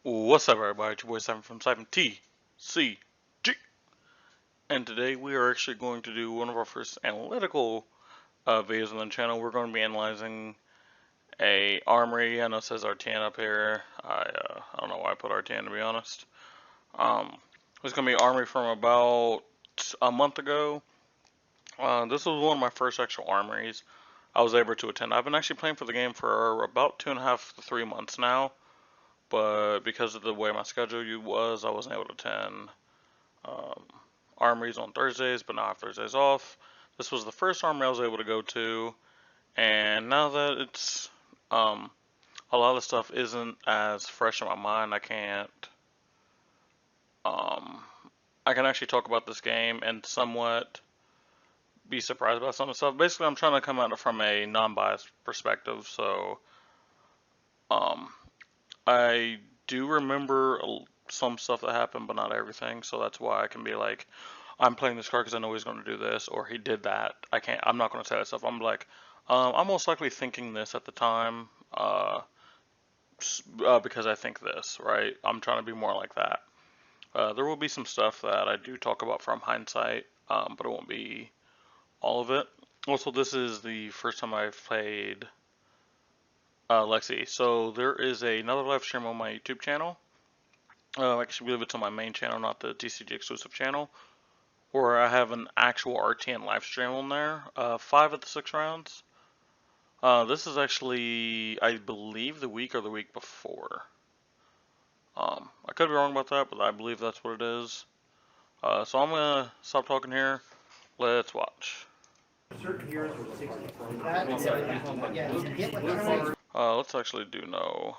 What's up, everybody? It's your boy Simon from Simon TCG, and today we are actually going to do one of our first analytical videos on the channel. We're going to be analyzing a armory. I know it says R10 up here. I don't know why I put R10 to be honest. It's going to be armory from about a month ago. This was one of my first actual armories I was able to attend. I've been actually playing for the game for about 2.5 to 3 months now. But because of the way my schedule was, I wasn't able to attend armories on Thursdays, but now I have Thursdays off. This was the first armory I was able to go to, and now that it's a lot of the stuff isn't as fresh in my mind, I can actually talk about this game and somewhat be surprised about some of the stuff. Basically, I'm trying to come at it from a non-biased perspective, so I do remember some stuff that happened, but not everything. So that's why I can be like, I'm playing this card because I know he's going to do this, or he did that. I'm not going to say that stuff. I'm like, I'm most likely thinking this at the time, because I think this, right? I'm trying to be more like that. There will be some stuff that I do talk about from hindsight, but it won't be all of it. Also, this is the first time I've played Lexi. So there is another live stream on my YouTube channel. I should believe it's on my main channel, not the TCG exclusive channel, where I have an actual RTN live stream on there. 5 of the 6 rounds. This is actually, I believe, the week or the week before. I could be wrong about that, but I believe that's what it is. So I'm gonna stop talking here. Let's watch. Let's actually do no.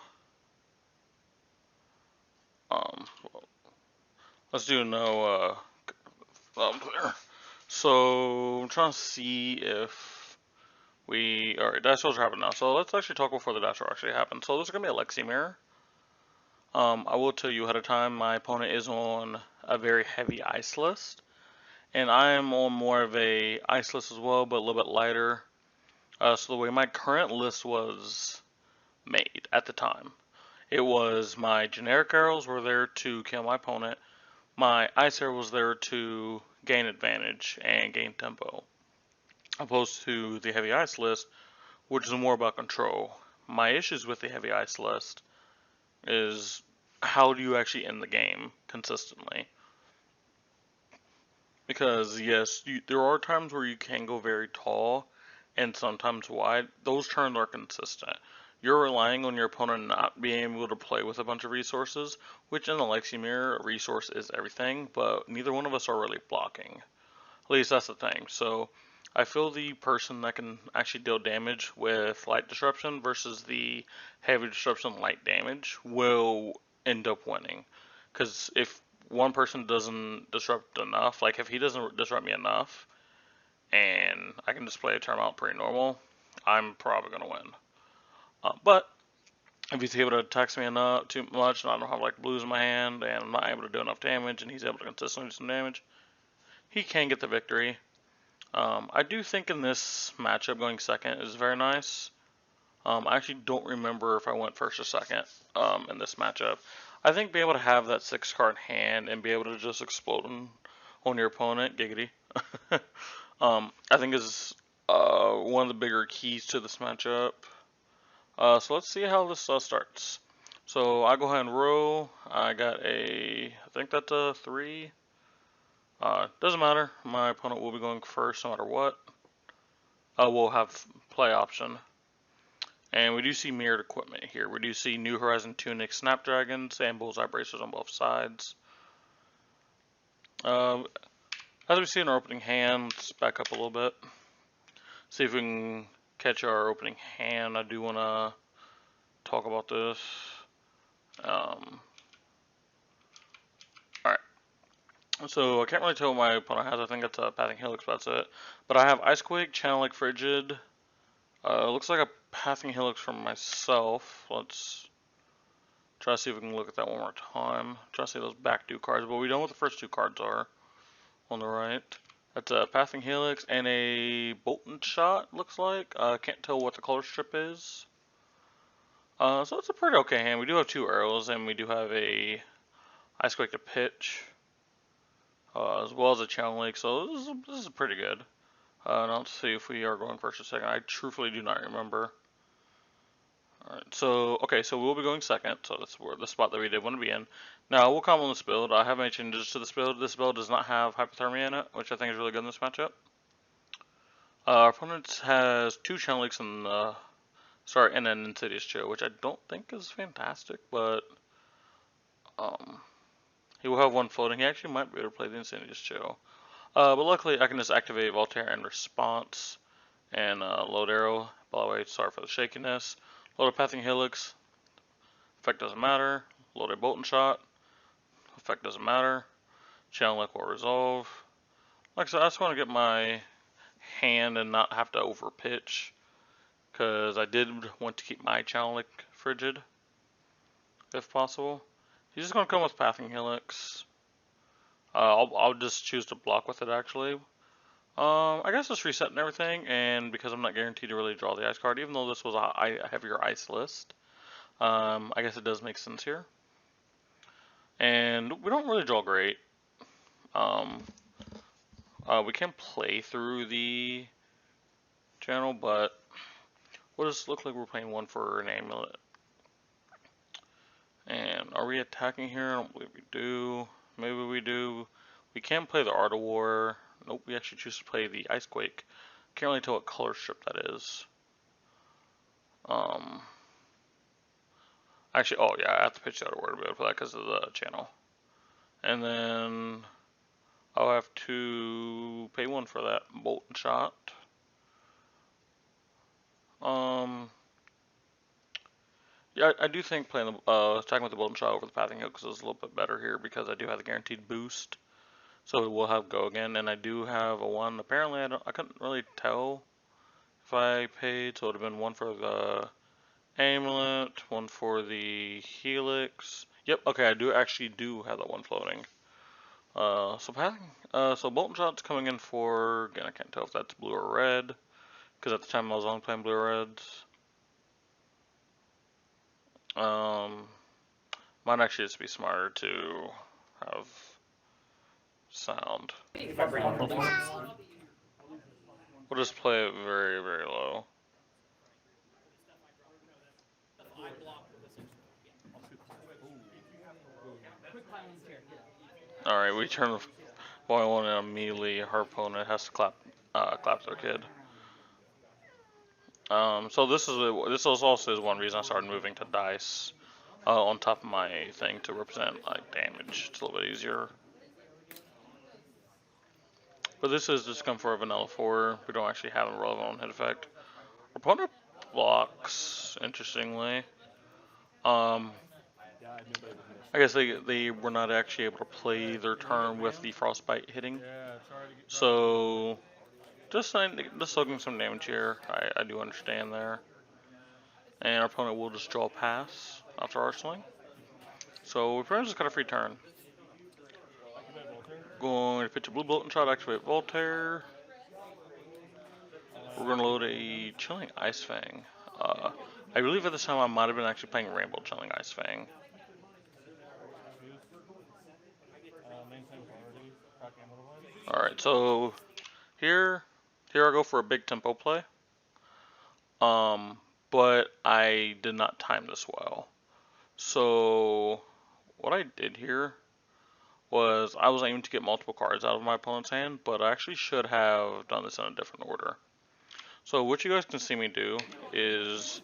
Well, let's do no. There. So I'm trying to see if alright, dash rolls are happening now. So let's actually talk before the dash roll actually happens. So this is gonna be a Lexi mirror. I will tell you ahead of time, my opponent is on a very heavy ice list, and I am on more of a ice list as well, but a little bit lighter. So the way my current list was made at the time, it was my generic arrows were there to kill my opponent. My ice arrow was there to gain advantage and gain tempo, opposed to the heavy ice list, which is more about control. My issues with the heavy ice list is how do you actually end the game consistently? Because yes, there are times where you can go very tall and sometimes wide. Those turns are consistent. You're relying on your opponent not being able to play with a bunch of resources, which in the Lexi mirror, a resource is everything, but neither one of us are really blocking. At least that's the thing. So I feel the person that can actually deal damage with light disruption versus the heavy disruption light damage will end up winning. Because if one person doesn't disrupt enough, like if he doesn't disrupt me enough, and I can just play a turn out pretty normal, I'm probably going to win. But if he's able to tax me enough too much, and I don't have like blues in my hand, and I'm not able to do enough damage, and he's able to consistently do some damage, he can get the victory. I do think in this matchup going second is very nice. I actually don't remember if I went first or second in this matchup. I think being able to have that 6-card hand and be able to just explode on your opponent, giggity, I think is one of the bigger keys to this matchup. So let's see how this starts. So I go ahead and roll. I got I think that's a 3. Doesn't matter. My opponent will be going first no matter what. We'll have play option. And we do see mirrored equipment here. We do see New Horizon Tunic Snapdragons and Bullseye Bracers on both sides. As we see in our opening hand, let's back up a little bit. See if we can catch our opening hand. I do want to talk about this. Alright. So I can't really tell what my opponent has. I think it's a Pathing Helix, but that's it. But I have Icequake, Channel Lake Frigid. Looks like a Pathing Helix from myself. Let's try to see if we can look at that one more time. Try to see those back 2 cards, but we know what the first 2 cards are on the right. That's a Pathing Helix and a Bolton Shot, looks like. Can't tell what the color strip is. So it's a pretty okay hand. We do have 2 arrows, and we do have a Ice Quake to pitch, as well as a Channel Lake, so this is pretty good. Now let's see if we are going first or second. I truthfully do not remember. Alright, so, okay, so we'll be going second, so that's where the spot that we did want to be in. Now, we'll comment on this build. I have made changes to this build. This build does not have hypothermia in it, which I think is really good in this matchup. Our opponent has 2 Channel Leaks and, and an Insidious Chill, which I don't think is fantastic, but, he will have 1 floating. He actually might be able to play the Insidious Chill. But luckily, I can just activate Voltaire in response and load arrow. By the way, sorry for the shakiness. Load a Pathing Helix. Effect doesn't matter. Load a Bolt and Shot. Effect doesn't matter. Channel Link will resolve. Like I said, I just want to get my hand and not have to over pitch, because I did want to keep my Channel Link frigid, if possible. He's just going to come with Pathing Helix. I'll just choose to block with it, actually. I guess just resetting everything, and because I'm not guaranteed to really draw the ice card, even though this was a heavier ice list, I guess it does make sense here. And we don't really draw great. We can play through the channel, but we'll just look like we're playing 1 for an amulet. And are we attacking here? I don't believe we do. Maybe we do. We can play the Art of War. Nope, we actually choose to play the Ice Quake. Can't really tell what color strip that is. Actually, oh yeah, I have to pitch the Art of War to be able to play that because of the channel. And then I'll have to pay 1 for that Bolt and Shot. Yeah, I do think playing the attacking with the Bolt and Shot over the Pathing Hook is a little bit better here because I do have the guaranteed boost. So we'll have go again, and I do have a 1. Apparently, I couldn't really tell if I paid, so it would have been 1 for the amulet, 1 for the helix. Yep, okay, I actually do have that 1 floating. So Bolt and Shot's coming in for, again, I can't tell if that's blue or red, because at the time I was only playing blue or reds. Might actually just be smarter to have sound. We'll just play it very, very low. Alright, we turn the boy one and immediately our opponent has to clap their kid. So this is also one reason I started moving to dice on top of my thing to represent like damage. It's a little bit easier. But this is just come for a vanilla 4. We don't actually have a relevant hit effect. Our opponent blocks, interestingly. I guess they were not actually able to play their turn with the frostbite hitting. So just soaking some damage here. I do understand there. And our opponent will just draw a pass after our swing. So we pretty much just got a free turn. Going to pitch a blue Bolt and Shot, activate Voltaire. We're going to load a Chilling Ice Fang. I believe at this time I might have been actually playing Rainbow Chilling Ice Fang. Alright, so here I go for a big tempo play. But I did not time this well. So what I did here was I was aiming to get multiple cards out of my opponent's hand, but I actually should have done this in a different order. So what you guys can see me do is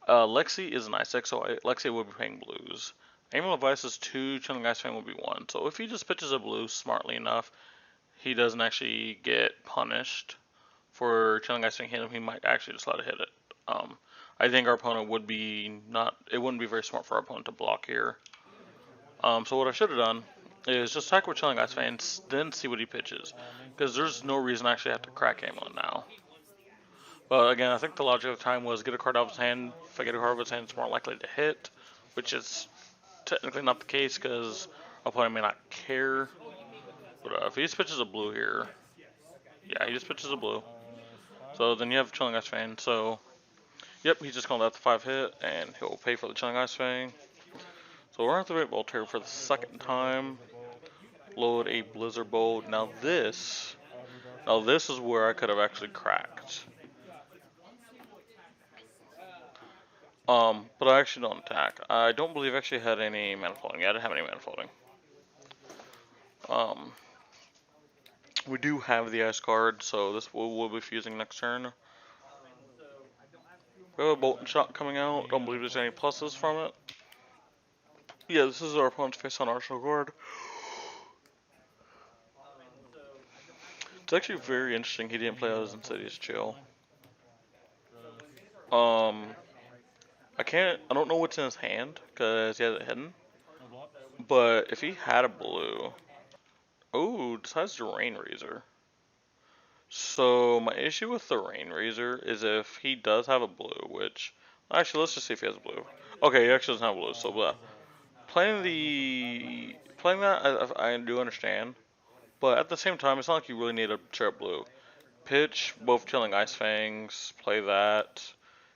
Lexi is an Ice deck, so Lexi will be playing blues. Amulet of Vice is 2, Chilling Ice Fang will be 1. So if he just pitches a blue smartly enough, he doesn't actually get punished for Chilling Ice Fang hit him. He might actually just let it hit it. I think our opponent would be it wouldn't be very smart for our opponent to block here. So what I should have done is just attack with Chilling Ice Fang, then see what he pitches. Because there's no reason I actually have to crack Amulet now. But again, I think the logic of the time was get a card out of his hand. If I get a card out of his hand, it's more likely to hit, which is technically not the case because our opponent may not care. But if he just pitches a blue here, yeah, he just pitches a blue. So then you have Chilling Ice Fang. So Yep, he's just gonna let the 5 hit, and he'll pay for the Chilling Ice Fang. So we're gonna have to wait Voltaire for the second time. Load a Blizzard Bolt. Now this is where I could have actually cracked. But I actually don't attack. I don't believe I actually had any mana floating. Yeah, I didn't have any mana floating. Um, we do have the ice card, so this we'll be fusing next turn. We have a Bolt and Shot coming out. Don't believe there's any pluses from it. Yeah, this is our opponent's face on Arsenal Guard. It's actually very interesting he didn't play out his Insidious Chill. I don't know what's in his hand, because he has it hidden. But if he had a blue, oh, decides to Rain Razor. So my issue with the Rain Razor is if he does have a blue, which, actually let's just see if he has a blue. Okay, he actually doesn't have a blue, so blah. Playing that, I do understand. But at the same time, it's not like you really need a straight blue. Pitch, both Chilling Ice Fangs, play that.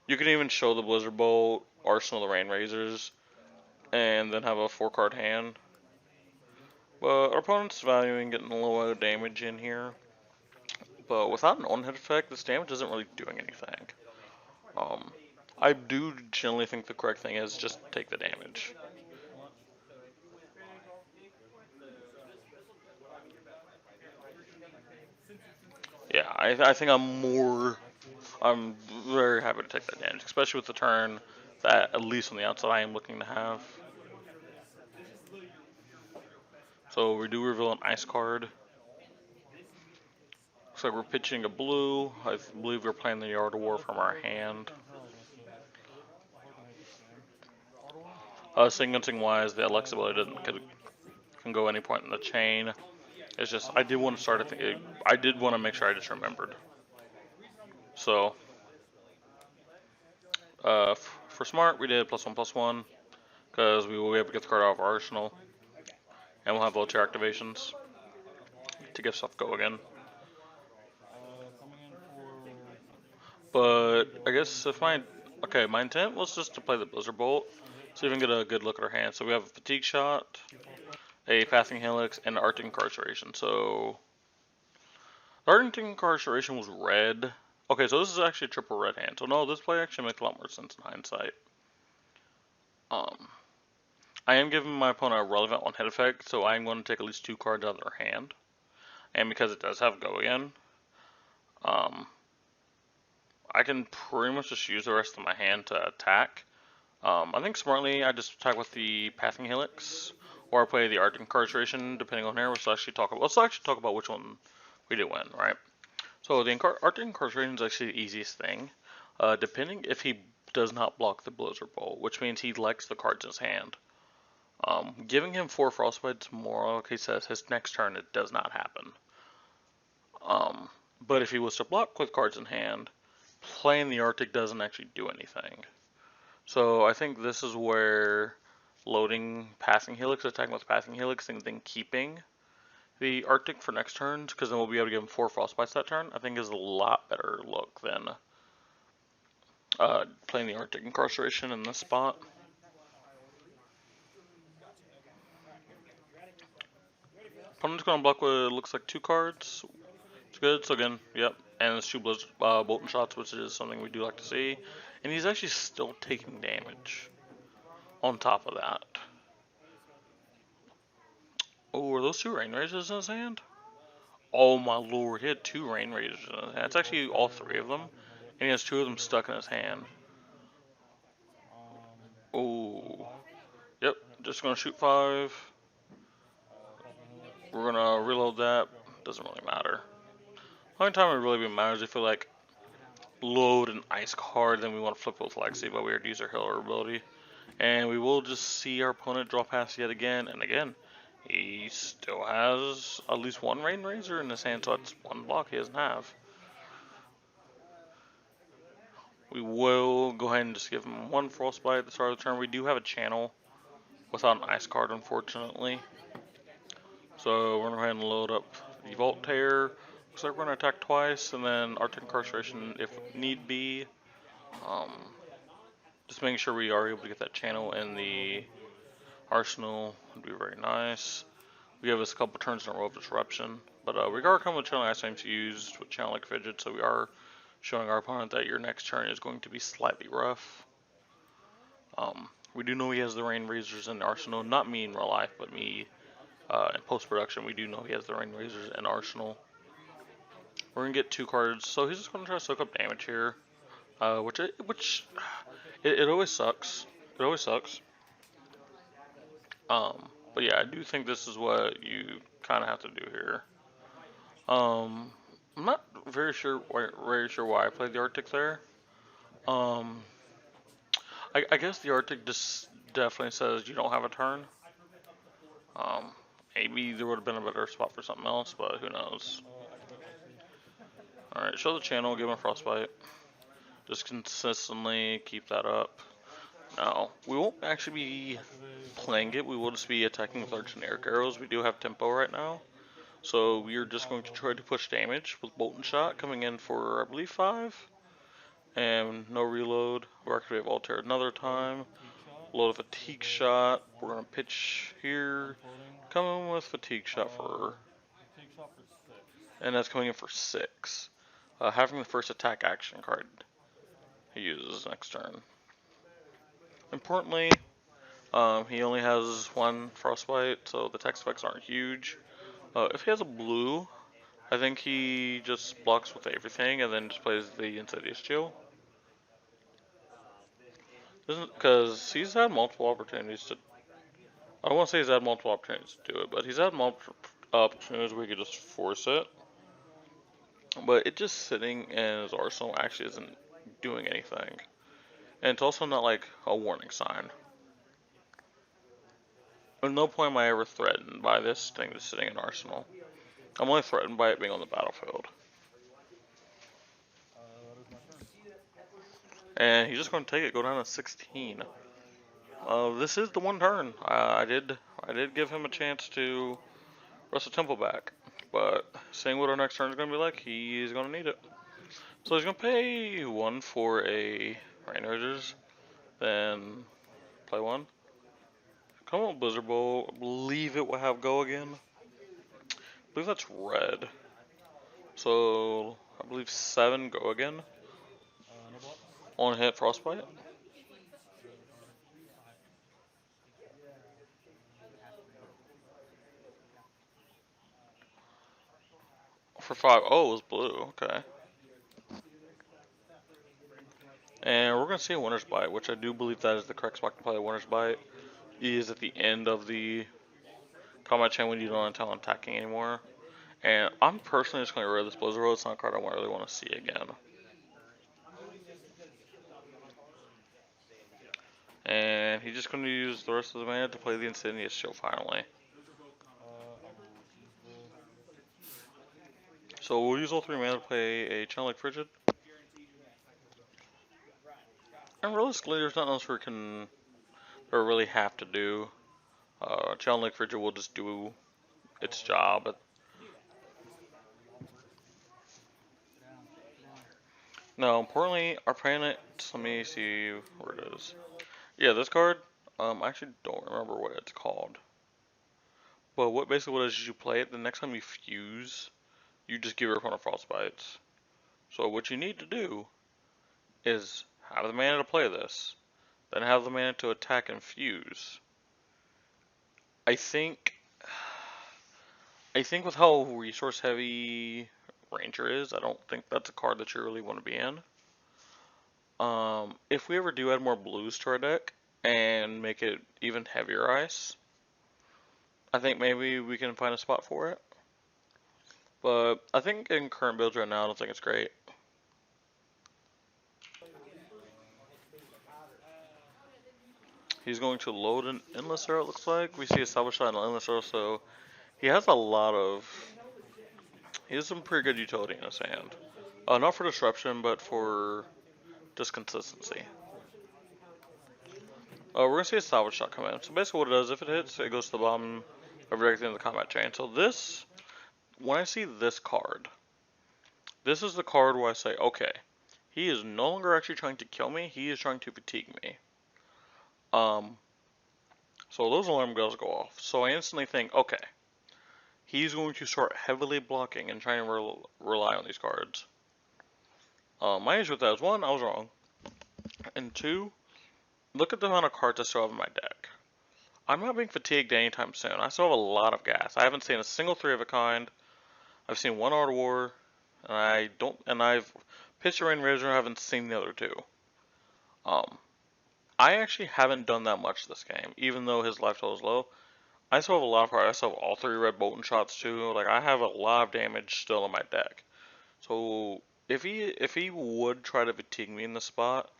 You can even show the Blizzard Bolt, Arsenal the Rain Razors, and then have a 4-card hand. But our opponent's valuing getting a little bit of damage in here. But without an on-hit effect, this damage isn't really doing anything. I do generally think the correct thing is just take the damage. Yeah, I think I'm very happy to take that damage, especially with the turn that, at least on the outside, I am looking to have. So we do reveal an ice card. Looks like we're pitching a blue. I believe we're playing the Yard of War from our hand. Sequencing wise, the Lexi ability can go any point in the chain. It's just I did want to start. I did want to make sure I just remembered. So for smart, we did +1/+1 because we will be able to get the card out of our arsenal, and we'll have Voltaire activations to get stuff go again. But I guess if my intent was just to play the Blizzard Bolt, so we can get a good look at our hand. So we have a Fatigue Shot, a Pathing Helix, and an Arctic Incarceration. So Arctic Incarceration was red. Okay, so this is actually a triple red hand. So no, this play actually makes a lot more sense in hindsight. I am giving my opponent a relevant one-hit effect, so I am going to take at least 2 cards out of their hand. And because it does have go again, I can pretty much just use the rest of my hand to attack. I think smartly I just attack with the Pathing Helix, or I play the Arctic Incarceration, depending on here. Let's actually talk about which one we did win, right? So the Arctic Incarceration is actually the easiest thing, depending if he does not block the Blizzard Bolt, which means he likes the cards in his hand. Giving him 4 Frostbites more like he says his next turn it does not happen. But if he was to block with cards in hand, playing the Arctic doesn't actually do anything. So I think this is where loading Pathing Helix, attacking with Pathing Helix, and then keeping the Arctic for next turns, because then we'll be able to give him 4 Frostbites that turn, I think is a lot better look than playing the Arctic Incarceration in this spot. Opponent's going to block what looks like 2 cards. It's good. So again, yep. And it's 2 Bolt and Shots, which is something we do like to see. And he's actually still taking damage on top of that. Oh, are those 2 Rain Razors in his hand? Oh my lord, he had 2 Rain Razors in his hand. It's actually all 3 of them. And he has 2 of them stuck in his hand. Oh. Yep, just going to shoot 5. We're going to reload that. Doesn't really matter. The only time it really matters if we like load an ice card, then we want to flip with Lexi, but we already use our healer ability. And we will just see our opponent draw past yet again and again. He still has at least 1 Rain Razor in his hand, so that's 1 block he doesn't have. We will go ahead and just give him 1 Frostbite at the start of the turn. We do have a channel without an ice card, unfortunately. So we're going to go ahead and load up the Voltaire. Looks like we're going to attack twice, and then Arctic Incarceration if need be. Just making sure we are able to get that channel in the arsenal would be very nice. We have us a couple turns in a row of disruption. But we are coming with channel ice frames used with channel like fidget, so we are showing our opponent that your next turn is going to be slightly rough. We do know he has the rain razors in the arsenal, not me in real life, but me in post-production. We do know he has the rain razors in arsenal. We're gonna get 2 cards, so he's just gonna try to soak up damage here, which it always sucks. It always sucks. But yeah, I do think this is what you kind of have to do here. I'm not very sure why I played the Arctic there. Um, I guess the Arctic just definitely says you don't have a turn. Um, Maybe there would have been a better spot for something else, but who knows. Alright, show the channel, give him a frostbite. Just consistently keep that up. Now, we won't actually be playing it, we will just be attacking with our generic arrows. We do have tempo right now. So we are just going to try to push damage with Bolt and Shot coming in for, I believe, 5. And no reload. We'll activate Voltaire another time. Load a Fatigue Shot. We're going to pitch here. Come in with Fatigue Shot for... And that's coming in for 6. Having the first attack action card he uses next turn. Importantly, he only has 1 Frostbite, so the text effects aren't huge. If he has a blue, I think he just blocks with everything and then just plays the Insidious Chill. Because he's had multiple opportunities to... I don't want to say he's had multiple opportunities to do it, but he's had multiple opportunities where he could just force it. But it just sitting in his arsenal actually isn't doing anything. And it's also not like a warning sign. At no point am I ever threatened by this thing just sitting in arsenal. I'm only threatened by it being on the battlefield. And he's just going to take it, go down to 16. This is the 1 turn. I did give him a chance to wrestle tempo back, but seeing what our next turn is going to be like, he's going to need it. So he's going to pay 1 for a Rain Razors, then play 1. Come on, Blizzard Bolt. I believe it will have go again. I believe that's red. So I believe 7 go again. On hit Frostbite. For 5. Oh, it was blue. Okay. And we're going to see a Winter's Bite, which I do believe that is the correct spot to play a Winter's Bite. It is at the end of the combat chain when you don't intend on attacking anymore. And I'm personally just going to get rid of this Blizzard Road. It's not a card I really want to see again. And he's just going to use the rest of the mana to play the Insidious Chill finally. So we'll use all 3 mana to play a Channel Like Frigid. And realistically, there's nothing else we can or really have to do. Channel Like Frigid will just do its job. Now, importantly, our planet, let me see where it is. Yeah, this card, I actually don't remember what it's called. But basically what it is you play it, the next time you fuse, you just give your opponent Frostbites. So what you need to do is have the mana to play this, then have the mana to attack and fuse. I think with how resource heavy Ranger is, I don't think that's a card that you really want to be in. If we ever do add more blues to our deck and make it even heavier ice, I think maybe we can find a spot for it. But I think in current builds right now, I don't think it's great. He's going to load an Endless Arrow, it looks like. We see a Salvage Shot and an Endless Arrow, so he has some pretty good utility in his hand. Not for disruption, but for just consistency. We're going to see a Salvage Shot come in. So basically what it does, if it hits, it goes to the bottom of directly in the combat chain. So this, when I see this card, this is the card where I say, okay, He is no longer actually trying to kill me, he is trying to fatigue me. Um, so those alarm bells go off. So I instantly think, okay, he's going to start heavily blocking and trying to rely on these cards. My issue with that is, one, I was wrong. And two, look at the amount of cards I still have in my deck. I'm not being fatigued anytime soon. I still have a lot of gas. I haven't seen a single 3 of a kind. I've seen one Art of War, and I've pitched a Rain Razor. I haven't seen the other two. I actually haven't done that much this game, even though his life total is low. I still have a lot of cards. I still have all 3 red Bolton shots too. Like, I have a lot of damage still in my deck. So if he would try to fatigue me in this spot,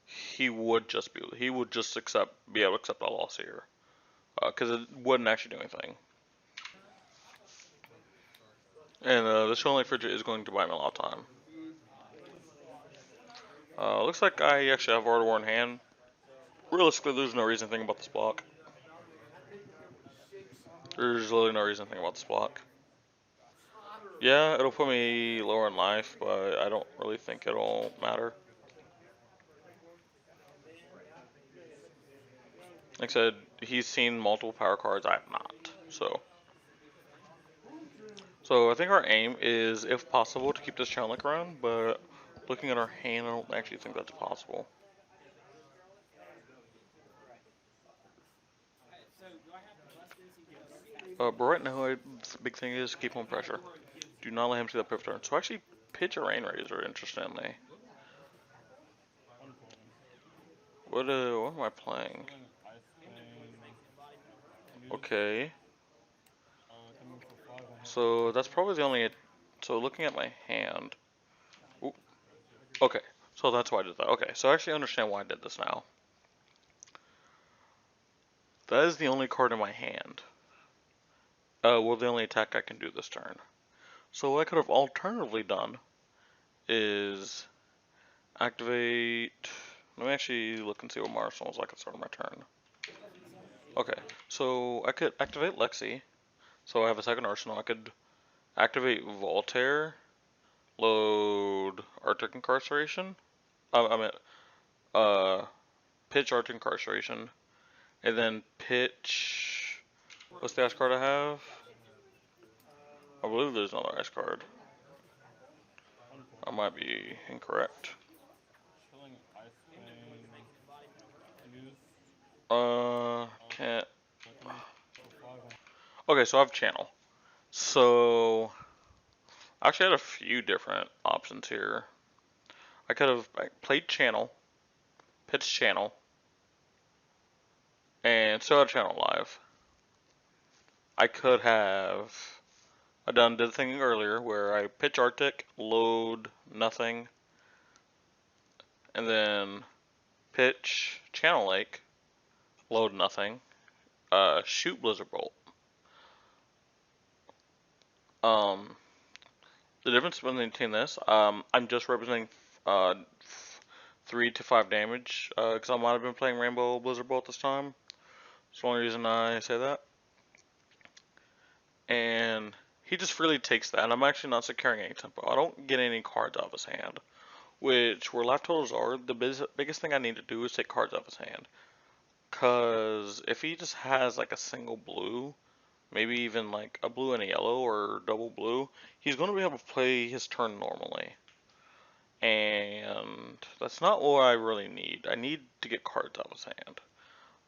he would just be able to accept a loss here, because it wouldn't actually do anything. And this only fridge is going to buy me a lot of time. Looks like I actually have Art of War in hand. Realistically, there's no reason to think about this block. There's literally no reason to think about this block. Yeah, it'll put me lower in life, but I don't really think it'll matter. Like I said, he's seen multiple power cards, I have not. So I think our aim is, if possible, to keep this challenge around, but looking at our hand, I don't actually think that's possible. But right now, the big thing is keep on pressure. Do not let him see that pivot turn. So actually, pitch a Rain Razor, interestingly. What am I playing? Okay. So that's probably the only. So looking at my hand. Ooh, okay. So that's why I did that. Okay. So I actually understand why I did this now. That is the only card in my hand. Well, the only attack I can do this turn. So what I could have alternatively done is activate. Let me actually look and see what my arsenal is like at the start of my turn. Okay. So I could activate Lexi. So I have a second arsenal. I could activate Voltaire, load Arctic Incarceration. I mean, pitch Arctic Incarceration, and then pitch. What's the ice card I have? I believe there's another ice card. I might be incorrect. Can't. Okay, so I have channel. So I actually had a few different options here. I could have played channel, pitched channel, and still had channel live. I could have did the thing earlier where I pitch Arctic, load nothing, and then pitch Channel Lake, load nothing, shoot Blizzard Bolt. The difference between this, I'm just representing 3 to 5 damage, because I might have been playing Rainbow Blizzard Bolt this time. That's the only reason I say that. And he just freely takes that, and I'm actually not securing any tempo. I don't get any cards out of his hand, which, where life totals are, the biggest thing I need to do is take cards out of his hand. Because if he just has like a single blue, maybe even like a blue and a yellow or double blue, he's going to be able to play his turn normally. And that's not what I really need. I need to get cards out of his hand.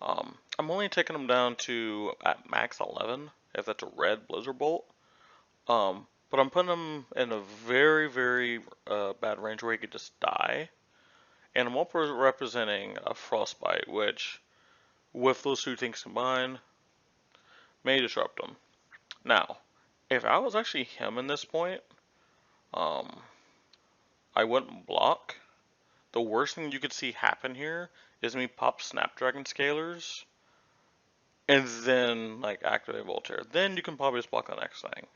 I'm only taking him down to at max 11, if that's a red Blizzard Bolt. But I'm putting him in a very, very bad range where he could just die. And I'm also representing a Frostbite, which, with those two things combined, may disrupt him. Now, if I was actually him in this point, I wouldn't block. The worst thing you could see happen here is me pop Snapdragon Scalers, and then like activate Voltaire. Then you can probably just block the next thing.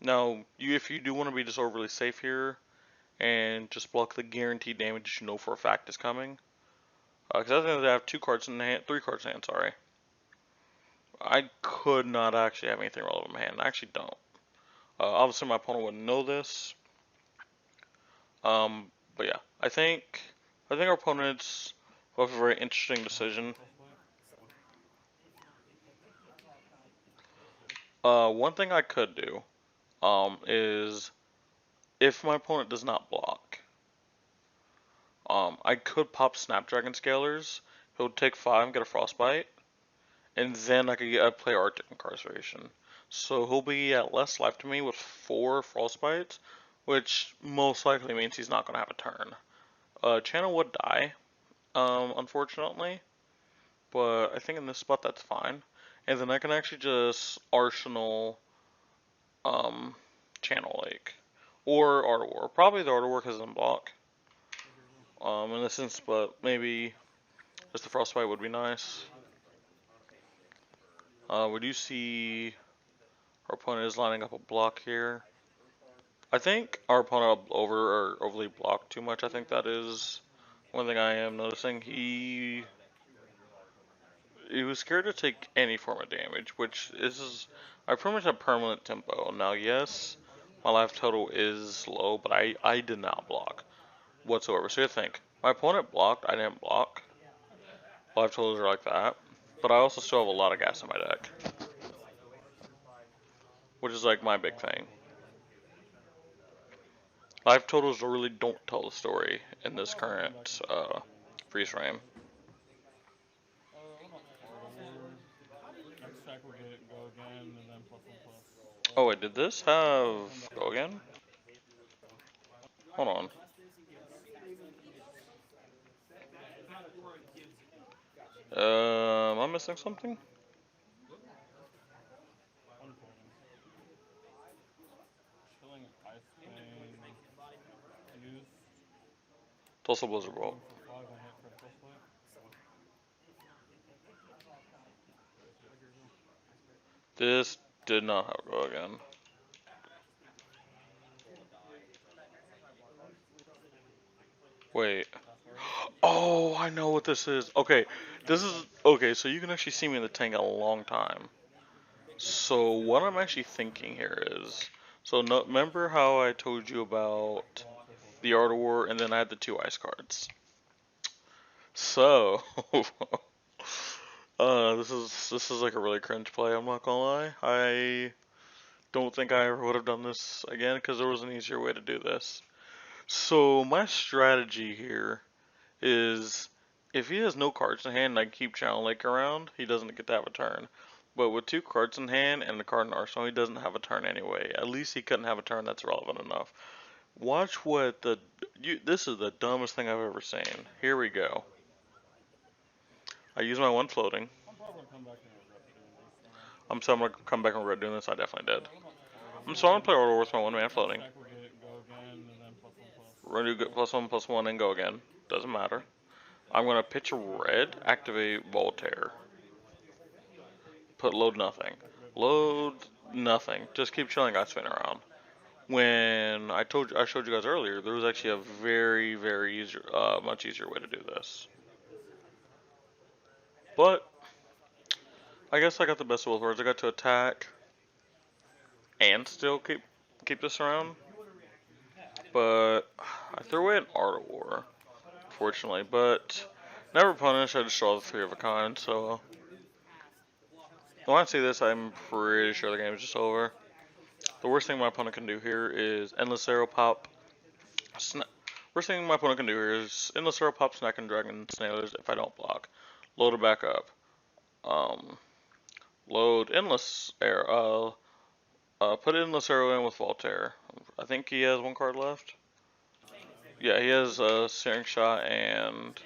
Now, if you do want to be just overly safe here, and just block the guaranteed damage you know for a fact is coming, because I think I have 2 cards in hand, 3 cards in hand. Sorry, I could not actually have anything relevant in my hand. I actually don't. Obviously, my opponent wouldn't know this. But yeah, I think our opponents have a very interesting decision. One thing I could do, is if my opponent does not block, I could pop Snapdragon Scalers. He'll take 5 and get a Frostbite, and then I could play Arctic Incarceration. So he'll be at less life to me with 4 Frostbites, which most likely means he's not gonna have a turn. Channel would die, unfortunately, but I think in this spot that's fine. And then I can actually just Arsenal, um, Channel Lake. Or Art of War. Probably the Art of War because it's block. In this instance, but maybe just the Frostbite would be nice. We do see our opponent is lining up a block here. I think our opponent overly blocked too much. I think that is one thing I am noticing. He was scared to take any form of damage, which is I pretty much have permanent tempo. Now, yes, my life total is low, but I did not block whatsoever. So you think my opponent blocked, I didn't block. Life totals are like that, but I also still have a lot of gas in my deck, which is like my big thing. Life totals really don't tell the story in this current freeze frame. Oh wait, did this have go again? Hold on. Am I missing something? Tulsa Blizzard Bolt. This did not have go again. Wait. Oh, I know what this is. Okay, this is okay. So you can actually see me in the tank a long time. So what I'm actually thinking here is, so no, remember how I told you about the Art of War, and then I had the 2 ice cards. So, this is like a really cringe play. I'm not gonna lie. I don't think I ever would have done this again because there was an easier way to do this. So my strategy here is if he has no cards in hand and I keep Channel Lake around, he doesn't get to have a turn. But with 2 cards in hand and the card in arsenal, he doesn't have a turn anyway. At least he couldn't have a turn that's relevant enough. Watch what this is the dumbest thing I've ever seen. Here we go. I use my 1 floating. I'm gonna come back and regret doing this. I definitely did. So I'm gonna play Order with my 1 man floating. We're gonna do +1/+1 and go again. Doesn't matter. I'm gonna pitch a red, activate Voltaire. Put load nothing. Load nothing. Just keep chilling guys spinning around. When I showed you guys earlier, there was actually a very easier, much easier way to do this. But I guess I got the best of both worlds. I got to attack and still keep this around. But I threw away an Art of War, fortunately. But never punish. I just draw the 3 of a kind. So when I see this, I'm pretty sure the game is just over. The worst thing my opponent can do here is Endless Arrow Pop. Worst thing my opponent can do here is Endless Arrow Pop, Snack and Dragon Snailers if I don't block. Load it back up. Load Endless Arrow. Put Endless Arrow in with Voltaire. I think he has 1 card left. Yeah, he has a Searing Shot and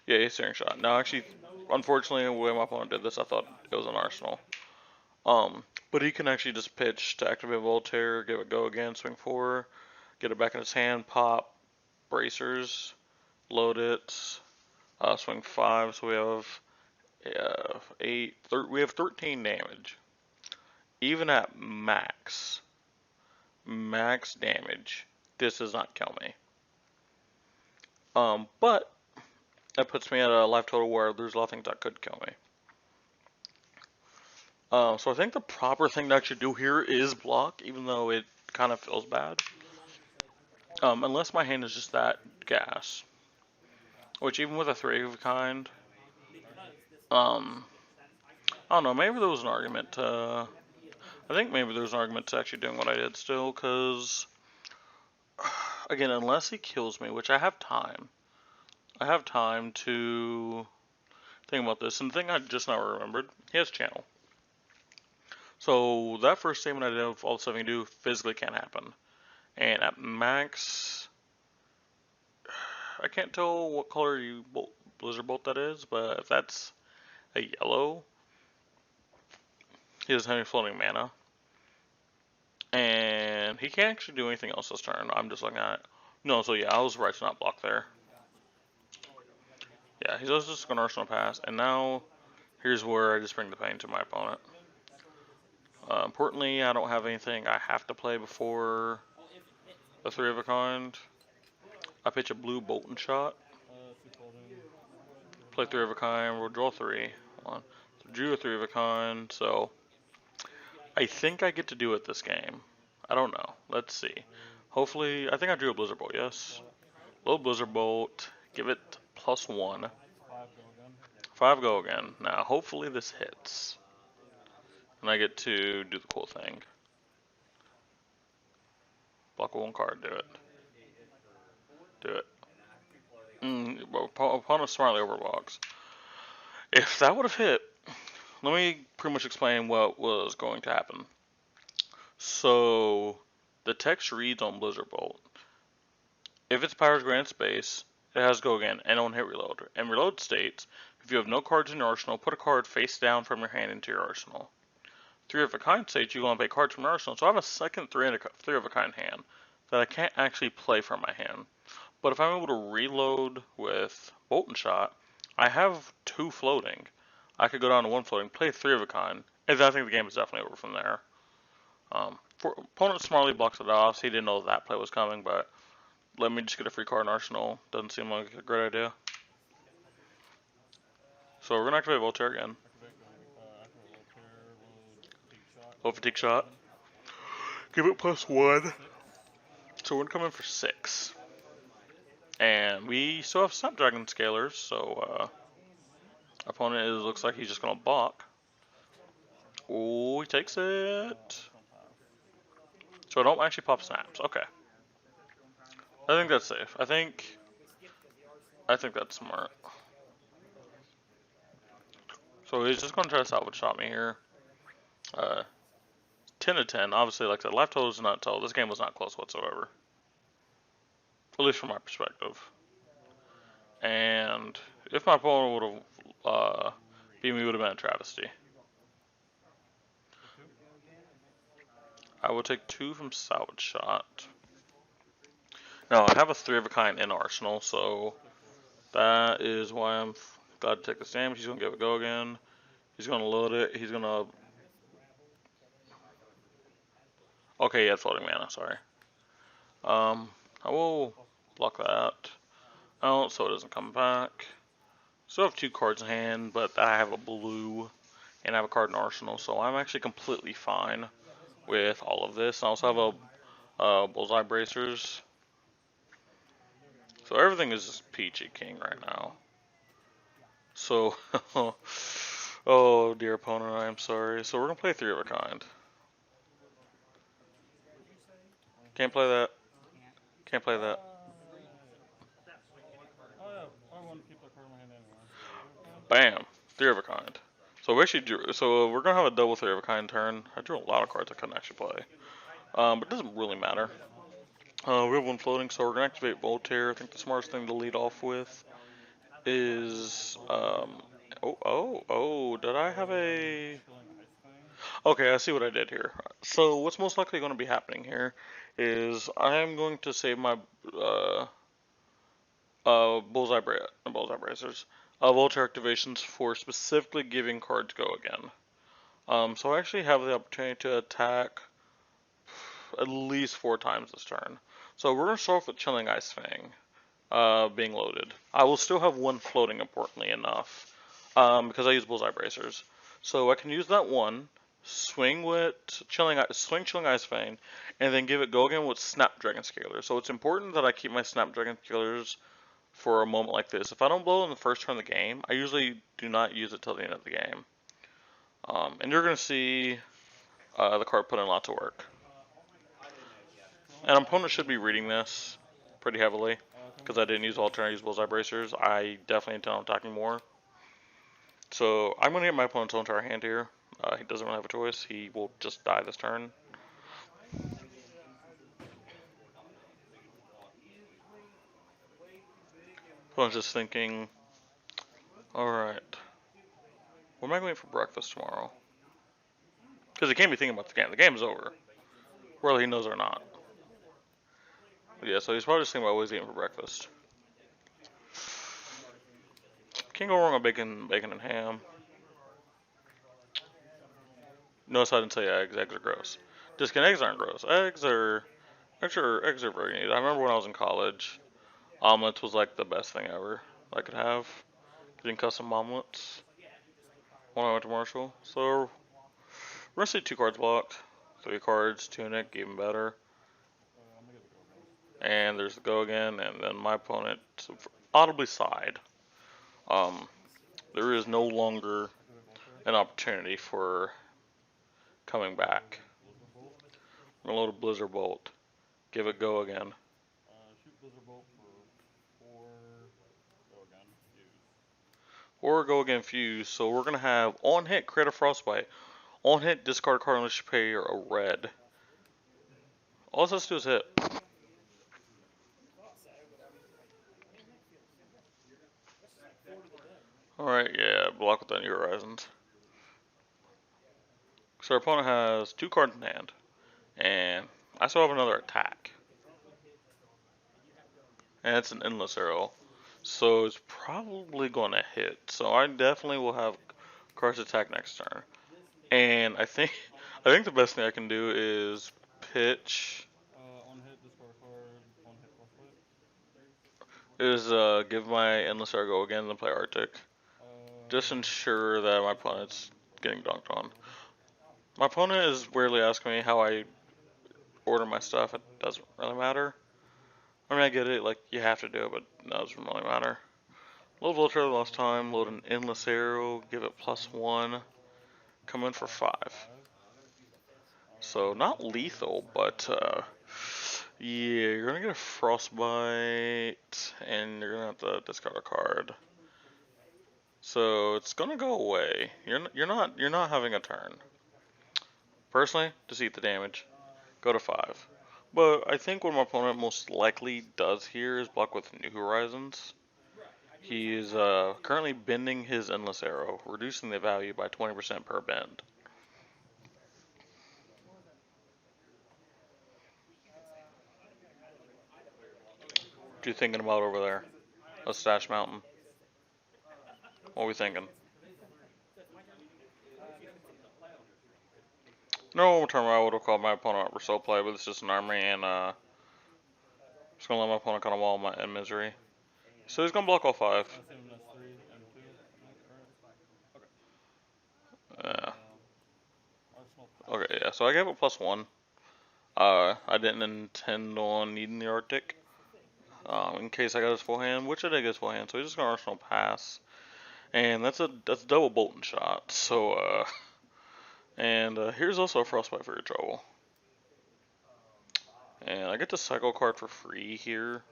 yeah, he's Searing Shot. Now, actually, unfortunately, the way my opponent did this, I thought it was an Arsenal. But he can actually just pitch to activate Voltaire, give it go again, swing 4, get it back in his hand, pop, bracers, load it, swing 5. So we have 13 damage. Even at max damage, this does not kill me. But that puts me at a life total where there's a lot of things that could kill me. So I think the proper thing to actually do here is block, even though it kind of feels bad. Unless my hand is just that gas. Which even with a 3 of a kind, um, I don't know, maybe there was an argument to, I think maybe there was an argument to actually doing what I did still, because, again, unless he kills me, which I have time to think about this, and the thing I just now remembered, he has channel. So that first statement I did of all the stuff you can do physically can't happen. And at max, I can't tell what color Blizzard Bolt that is, but if that's a yellow, he doesn't have any floating mana. And he can't actually do anything else this turn. I'm just looking at it. No, so yeah, I was right to not block there. Yeah, he's just going to Arsenal pass. And now, here's where I just bring the pain to my opponent. Importantly, I don't have anything I have to play before the 3 of a kind. I pitch a blue Bolton shot. Play 3 of a kind, we'll draw 3. So drew a 3 of a kind, so I think I get to do it this game. I don't know. Let's see. Hopefully, I think I drew a Blizzard Bolt, yes. Low Blizzard Bolt, give it +1. 5 go again. Now, hopefully this hits. And I get to do the cool thing. Block 1 card, do it. Do it. Opponent smartly overblocks. If that would have hit, let me pretty much explain what was going to happen. So, the text reads on Blizzard Bolt. If its power is granted space, it has to go again, and on hit reload. And reload states, if you have no cards in your arsenal, put a card face down from your hand into your arsenal. 3 of a kind states you want to pay cards from your arsenal, so I have a second 3 of a kind hand that I can't actually play from my hand. But if I'm able to reload with Bolton Shot, I have 2 floating. I could go down to 1 floating, play 3 of a kind, and I think the game is definitely over from there. Opponent smartly blocks it off, so he didn't know that play was coming, but let me just get a free card in Arsenal. Doesn't seem like a great idea. So we're going to activate Voltaire again. Low fatigue shot. Give it +1. So we're going to come in for 6. And we still have Snapdragon Scalers, so opponent looks like he's just going to block. Oh, he takes it. So I don't actually pop snaps. Okay. I think that's safe. I think that's smart. So he's just going to try to salvage shot me here. 10 to 10. Obviously, like I said, life total is not total. This game was not close whatsoever. At least from my perspective. And if my opponent would have beat me, it would have been a travesty. I will take 2 from salvage shot. Now, I have a 3 of a kind in Arsenal, so that is why I'm glad to take this damage. He's going to give it a go again. He's going to load it. He's going to... Okay, he had floating mana, sorry. I will block that out so it doesn't come back. Still have 2 cards in hand, but I have a blue and I have a card in Arsenal, so I'm actually completely fine with all of this. I also have a Bullseye Bracers. So everything is just peachy king right now. So, oh dear opponent, I am sorry. So we're going to play 3 of a kind. Can't play that. Can't play that. Bam! 3 of a kind. So we actually drew, so we're going to have a double 3 of a kind turn. I drew a lot of cards I couldn't actually play. But it doesn't really matter. We have 1 floating, so we're going to activate Voltaire. I think the smartest thing to lead off with is, did I have a... Okay, I see what I did here. So what's most likely going to be happening here is I'm going to save my Bullseye Bracers, Voltaire activations for specifically giving cards go again. So I actually have the opportunity to attack at least 4 times this turn. So we're going to start off with Chilling Ice Fang being loaded. I will still have 1 floating, importantly enough, because I use Bullseye Bracers. So I can use that 1, swing Chilling Ice Fang, and then give it go again with Snapdragon Scaler. So it's important that I keep my Snapdragon Scalers for a moment like this. If I don't blow in the first turn of the game, I usually do not use it till the end of the game. And you're going to see the card put in lots of work. An opponent should be reading this pretty heavily, because I didn't use alternate bullseye bracers. I definitely intend on attacking more. So I'm going to get my opponent's whole entire hand here. He doesn't really have a choice. He will just die this turn. Opponent's just thinking, alright, what am I going to eat for breakfast tomorrow? Because he can't be thinking about the game. The game's over. Whether he knows or not. But yeah, so he's probably just thinking about what he's eating for breakfast. Can't go wrong with bacon and ham. Notice I didn't say eggs. Eggs are gross. Just kidding, eggs aren't gross. Eggs are very neat. I remember when I was in college, omelets was like the best thing ever I could have. Getting custom omelets when I went to Marshall. So we're gonna see 2 cards blocked. 3 cards, Tunic, even better. And there's the go again, and then my opponent audibly sighed. There is no longer an opportunity for coming back. I'm gonna load a Blizzard Bolt. Give it go again. Or go again fuse. So we're gonna have on hit create a Frostbite. On hit discard a card unless you pay a red. All it has to do is hit. Alright, yeah, block with the New Horizons. So our opponent has 2 cards in hand. And I still have another attack. And it's an Endless Arrow. So it's probably going to hit. So I definitely will have cards attack next turn. And I think the best thing I can do is pitch. Give my Endless Arrow go again and then play Arctic. Just ensure that my opponent's getting dunked on. My opponent is weirdly asking me how I order my stuff. It doesn't really matter. I mean, I get it, like, you have to do it, but it doesn't really matter. Load Vulture last time, load an Endless Arrow, give it +1, come in for 5. So, not lethal, but, yeah, you're gonna get a Frostbite, and you're gonna have to discard a card. So, it's gonna go away. You're not having a turn. Personally, just eat the damage. Go to 5. But I think what my opponent most likely does here is block with New Horizons. He is currently bending his Endless Arrow, reducing the value by 20% per bend. What are you thinking about over there? A Stash Mountain. What are we thinking? No turn I would have called my opponent for soul play, but it's just an army, and just gonna let my opponent kind of wall my in misery. So he's gonna block all 5. Yeah. Okay, yeah. So I gave it +1. I didn't intend on needing the Arctic. In case I got his full hand, which I did get his full hand, so he's just gonna Arsenal pass. And that's a double Bolton shot. So and here's also a Frostbite for your trouble. And I get the cycle card for free here.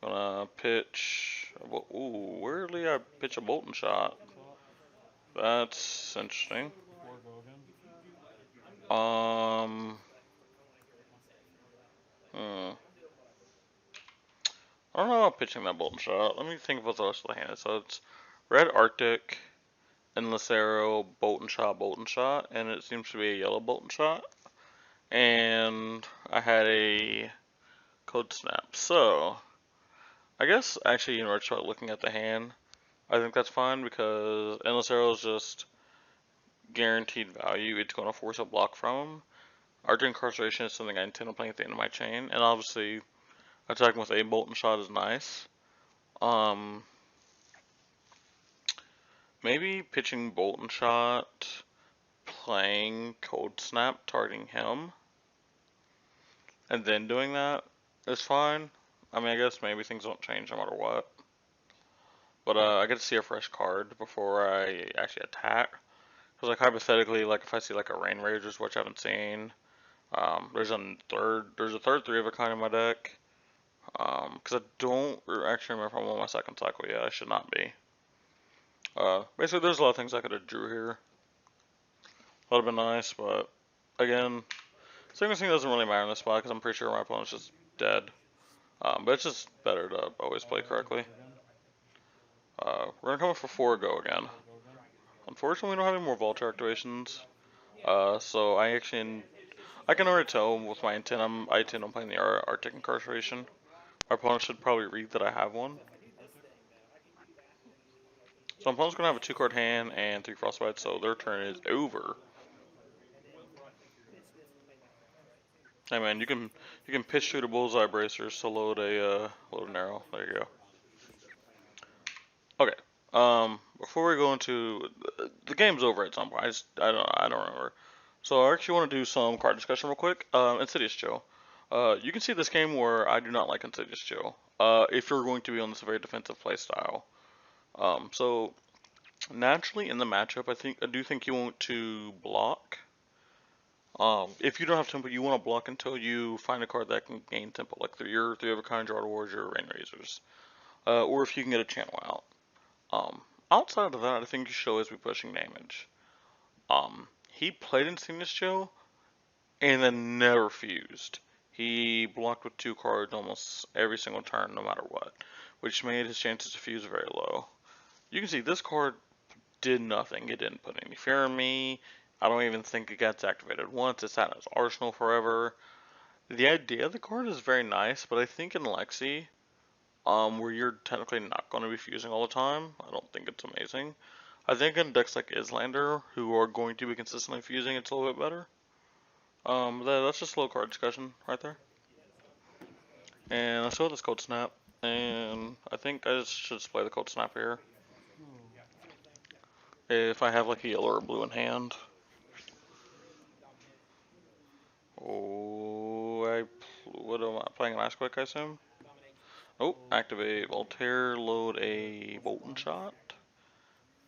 Gonna pitch. Ooh, weirdly I pitch a Bolton shot. That's interesting. I don't know about pitching that Bolton shot. Let me think of what the rest of the hand is. So it's red Arctic, Endless Arrow, Bolton shot, and it seems to be a yellow Bolton shot. And I had a Code Snap. So I guess actually in retrospect, looking at the hand, I think that's fine because Endless Arrow is just guaranteed value. It's going to force a block from him. Arctic Incarceration is something I intend on playing at the end of my chain, and obviously attacking with a Bolton shot is nice. Maybe pitching Bolton shot, playing Cold Snap, targeting him, and then doing that is fine. I mean, I guess maybe things won't change no matter what. But I get to see a fresh card before I actually attack. Because like hypothetically, like if I see like a Rain Ragers, which I haven't seen, there's a third three of a kind in my deck. Because I don't actually remember if I'm on my second cycle yet. I should not be. Basically, there's a lot of things I could have drew here. That would have been nice, but again, sequencing doesn't really matter in this spot because I'm pretty sure my opponent's just dead. But it's just better to always play correctly. We're gonna come up for 4 go again. Unfortunately, we don't have any more Vulture activations. So I can already tell with my intent. I intend on playing the Arctic Incarceration. My opponent should probably read that I have one. So my opponent's gonna have a 2-card hand and 3 Frostbite, so their turn is over. Hey man, you can pitch through the bullseye bracers to load an arrow. There you go. Okay. Before we go into the game's over at some point. I don't remember. So I actually want to do some card discussion real quick. Insidious Joe. You can see this game where I do not like Insidious Joe. If you're going to be on this very defensive play style. So naturally in the matchup, I do think you want to block. If you don't have tempo, you want to block until you find a card that can gain tempo, like your 3 of a kind, Draw Wars, your Rain Razors, or if you can get a channel out. Outside of that, I think you should always be pushing damage. He played Insidious Joe and then never fused. He blocked with 2 cards almost every single turn, no matter what, which made his chances to fuse very low. You can see this card did nothing. It didn't put any fear in me. I don't even think it gets activated once. It's at his arsenal forever. The idea of the card is very nice, but I think in Lexi, where you're technically not going to be fusing all the time, I don't think it's amazing. I think in decks like Islander, who are going to be consistently fusing, it's a little bit better. That's just a little card discussion right there. And I saw this Cold Snap, and I think I should just play the Cold Snap here. If I have like a yellow or blue in hand. Oh, what am I playing an Ice Quick, I assume? Oh, activate Voltaire, load a Bolton Shot.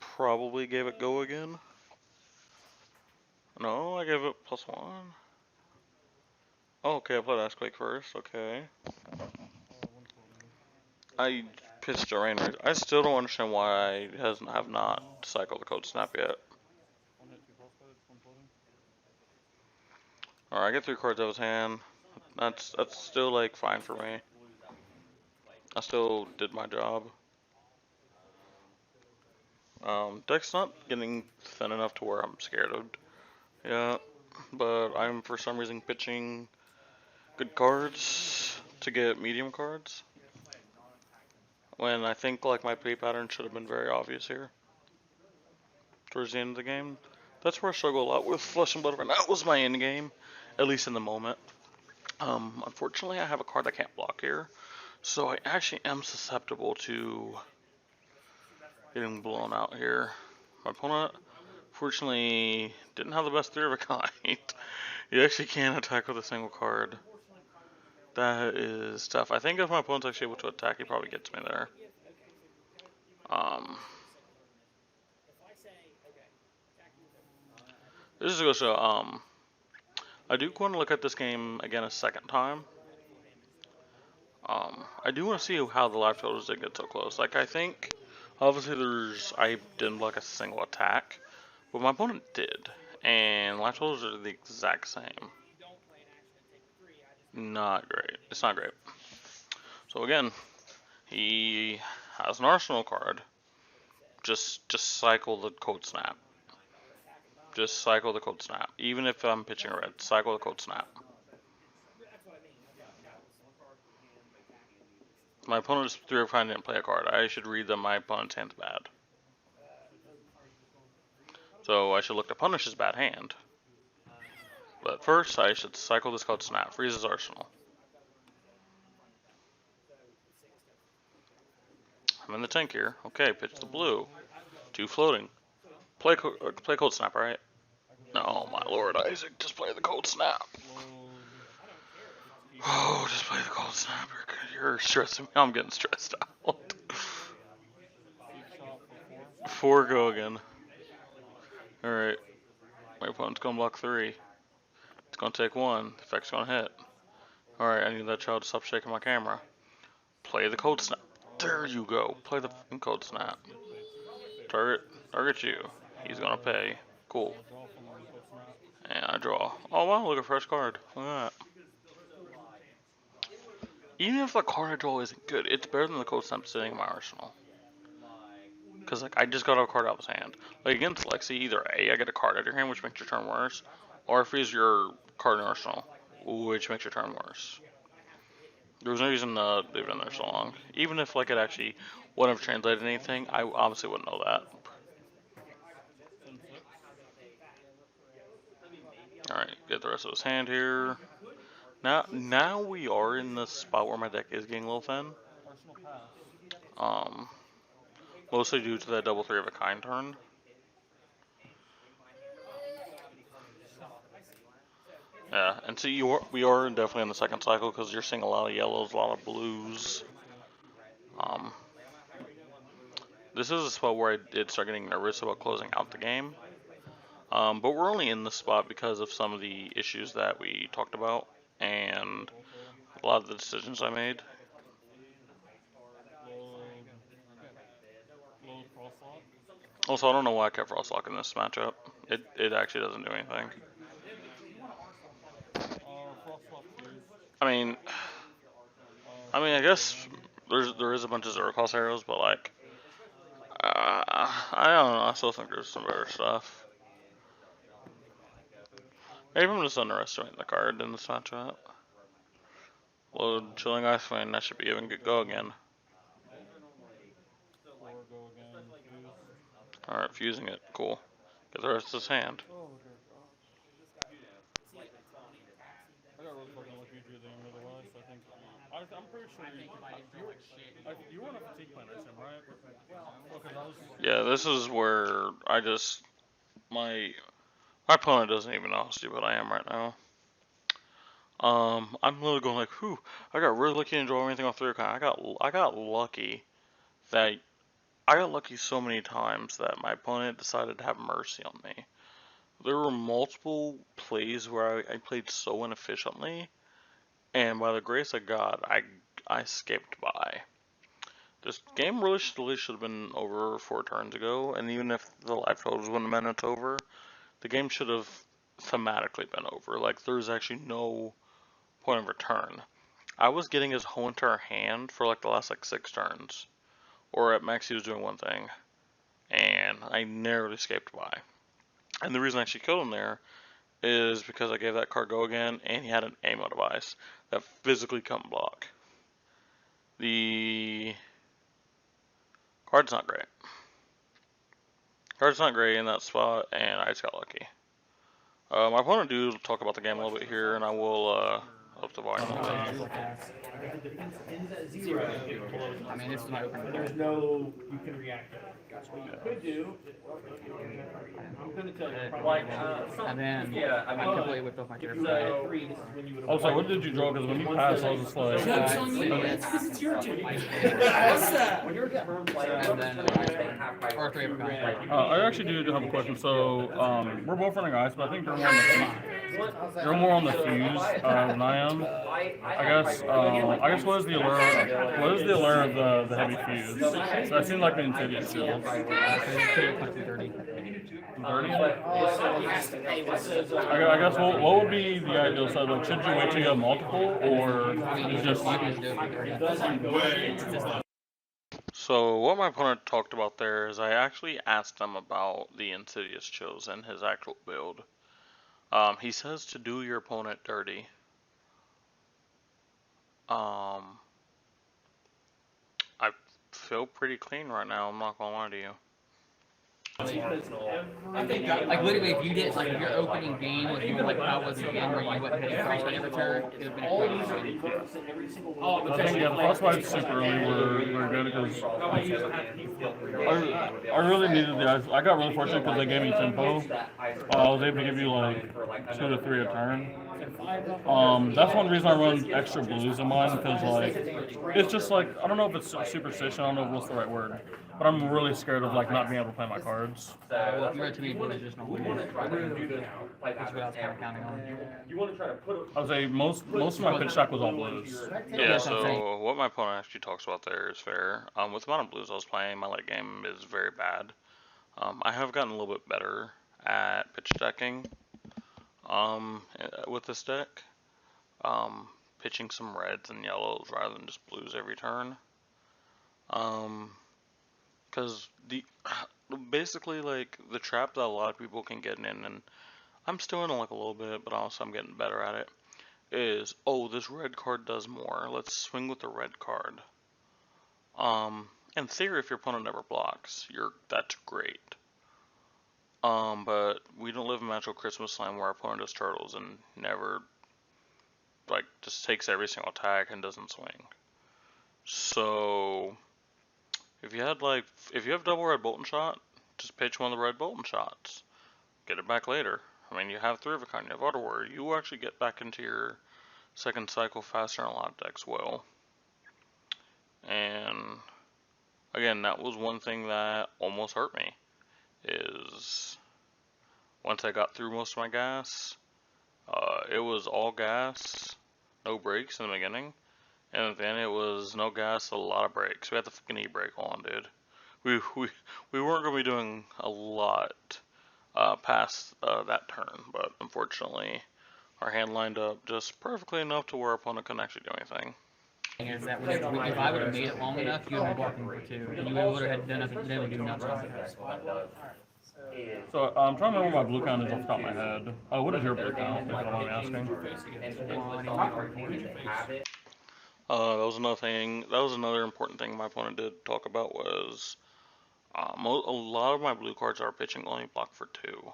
Probably gave it go again. No, I gave it +1. Oh, okay, I played Ice Quake first, okay. I pitched a Rain Rager. I still don't understand why I have not cycled the Cold Snap yet. Alright, I get 3 cards out of his hand. That's still like fine for me. I still did my job. Deck's not getting thin enough to where I'm scared of. Yeah, but I'm for some reason pitching good cards to get medium cards. When I think like my play pattern should have been very obvious here. Towards the end of the game. That's where I struggle a lot with Flesh and Blood. And that was my end game, at least in the moment. Unfortunately, I have a card I can't block here, so I actually am susceptible to getting blown out here. My opponent, fortunately, didn't have the best 3 of a kind. You actually can't attack with a single card. That is tough. I think if my opponent's actually able to attack, he probably gets me there. This is goes to I do want to look at this game again a second time. I do want to see how the life totals did get so close. Like I think, obviously I didn't block a single attack, but my opponent did, and life totals are the exact same. Not great. It's not great. So again, he has an arsenal card. Just cycle the Cold Snap. Just cycle the Cold Snap. Even if I'm pitching a red, cycle the Cold Snap. My opponent is 3 of kind didn't play a card. I should read that my opponent's hand's bad. So I should look to punish his bad hand. But first, I should cycle this Cold Snap. Freeze his arsenal. I'm in the tank here. Okay, pitch the blue. 2 floating. Play Cold Snap, alright? No, my lord, Isaac, just play the cold snap. Oh, just play the cold snap. You're stressing me. I'm getting stressed out. 4 go again. Alright. My opponent's gonna block 3. It's gonna take 1. The effect's gonna hit. Alright, I need that child to stop shaking my camera. Play the cold snap. There you go. Play the fucking cold snap. Target you. He's gonna pay. Cool. And I draw. Oh wow, look, a fresh card. Look at that. Even if the card I draw isn't good, it's better than the cold snap sitting in my arsenal. Because, like, I just got a card out of his hand. Like, against Lexi, either A, I get a card out of your hand, which makes your turn worse, or I freeze your card in your arsenal, which makes your turn worse. There was no reason to leave it in there so long. Even if, like, it actually wouldn't have translated anything, I obviously wouldn't know that. Alright, get the rest of his hand here. Now we are in the spot where my deck is getting a little thin. Mostly due to that double 3 of a kind turn. Yeah, and so we are definitely in the second cycle because you're seeing a lot of yellows, a lot of blues. This is a spot where I did start getting nervous about closing out the game. But we're only in this spot because of some of the issues that we talked about and a lot of the decisions I made. Also, I don't know why I kept Frostlock in this matchup. It actually doesn't do anything. I guess there is a bunch of zero cost arrows, but like, I don't know. I still think there's some better stuff. Maybe I'm just underestimating the card in this matchup. Load Chilling Ice Flame, that should be even good go again. Alright, fusing it, cool. Get the rest of his hand. I'm pretty sure you were on a fatigue plan, right? Yeah, this is where my opponent doesn't even know how stupid I am right now. I'm literally going like, whew, I got really lucky and draw everything off 3 kind. I got lucky so many times that my opponent decided to have mercy on me. There were multiple plays where I played so inefficiently, and by the grace of God, I escaped by. This game really should have been over 4 turns ago, and even if the life totals wouldn't have been it's over, the game should have thematically been over. Like, there's actually no point of return. I was getting his whole entire hand for like the last like 6 turns, or at max he was doing one thing, and I narrowly escaped by. And the reason I actually killed him there is because I gave that card go again, and he had an ammo device that physically couldn't block. The card's not great. Card's not great in that spot, and I just got lucky. My opponent do talk about the game a little bit here, and I will up the volume a little bit. I mean, it's not open. There's no, you can react to it. What you could do, I'm gonna tell you. And then I completely whipped off my turn. Oh, sorry, what did you draw? Because when you passed, I was just like... It's your turn. What's that? And then or 3 of a kind. I actually do have a question. So, we're both running ice, but I think you're more on the fuse than I am. I guess what is the allure? What is the allure of the heavy fuse? So that seems like the insidious shield. 30. 30? I guess what would be the ideal setup? Like, should you wait till you have multiple, or just... So what my opponent talked about there is I actually asked him about the Insidious Chills and his actual build. He says to do your opponent dirty. I feel pretty clean right now, I'm not gonna lie to you. Like literally, if you did like your opening game was even like how it was again, where you went heading cross on every turn, it would have been a crazy win. I think yeah, the cross fights super early were good because I really needed the ice. I got really fortunate because they gave me tempo. I was able to give you like 2 to 3 a turn. That's one reason I run extra blues in mine because like it's just like I don't know if it's superstition. I don't know if what's the right word, but I'm really scared of like not being able to play my cards. Well, if you read too many blues, just not winning. That's what I was kind of counting on. I would say most of my pitch stack was all blues. Yeah, so what my opponent actually talks about there is fair. With the amount of blues I was playing, my late game is very bad. I have gotten a little bit better at pitch stacking with this deck. Pitching some reds and yellows rather than just blues every turn. Because basically like the trap that a lot of people can get in, and I'm still in it like a little bit, but also I'm getting better at it, is, oh, this red card does more. Let's swing with the red card. In theory, if your opponent never blocks, that's great. But we don't live in Magical Christmas Land where our opponent does turtles and never, like, just takes every single attack and doesn't swing. So, if you have double red Bolton shot, just pitch one of the red Bolton shots. Get it back later. I mean, you have 3 of a kind, you have Auto Warrior. You will actually get back into your second cycle faster than a lot of decks will. And again, that was one thing that almost hurt me, is once I got through most of my gas, it was all gas, no brakes in the beginning, and then it was no gas, a lot of brakes. We had the fucking e-brake on, dude. We weren't going to be doing a lot past that turn, but unfortunately our hand lined up just perfectly enough to where our opponent couldn't actually do anything. Is that if I would have made it long enough, you would have been blocking for 2, and you would have done nothing, then would do nothing. So I'm trying to remember what my blue count is off the top of my head. What is your blue count, if you don't mind me asking? That was another thing. That was another important thing my opponent did talk about was a lot of my blue cards are pitching only block for 2,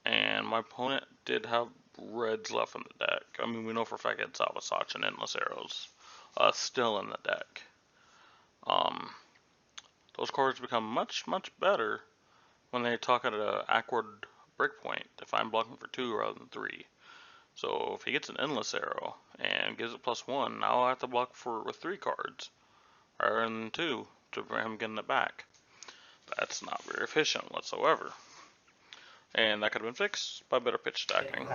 and my opponent did have reds left in the deck. I mean, we know for a fact it's Salvasach and Endless Arrows still in the deck. Those cards become much better when they talk at an awkward breakpoint if I'm blocking for 2 rather than 3. So if he gets an Endless Arrow and gives it +1, now I have to block with 3 cards rather than 2 to prevent him getting it back. That's not very efficient whatsoever. And that could have been fixed by better pitch stacking.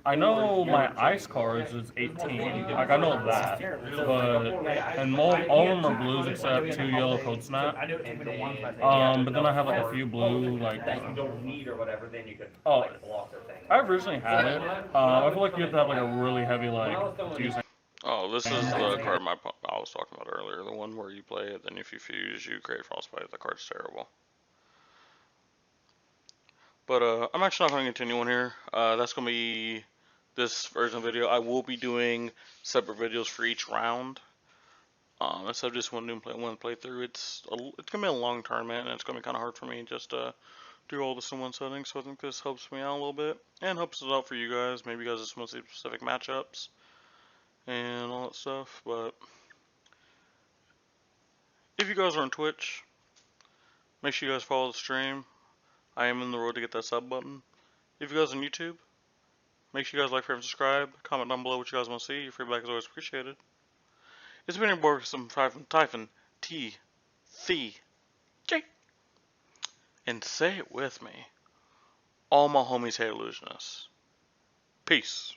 I know my ice cards is 18. Like I know that, but and all of them are blues except 2 yellow code snap. But then I have like a few blue like. Oh, I originally had it. I feel like you have to have like a really heavy like fusing. Oh, this is the card I was talking about earlier. The one where you play it, then if you fuse, you create frostbite. The card's terrible. But I'm actually not going to continue on here. That's going to be this version of the video. I will be doing separate videos for each round. Instead of just one playthrough, it's going to be a long tournament, and it's going to be kind of hard for me just to do all this in one setting. So I think this helps me out a little bit, and helps it out for you guys. Maybe you guys just want to see specific matchups and all that stuff. But if you guys are on Twitch, make sure you guys follow the stream. I am in the road to get that sub button. If you guys are on YouTube, make sure you guys like, favorite, and subscribe. Comment down below what you guys want to see. Your feedback is always appreciated. It's been your boy with some Typhon T. J. And say it with me. All my homies hate illusionists. Peace.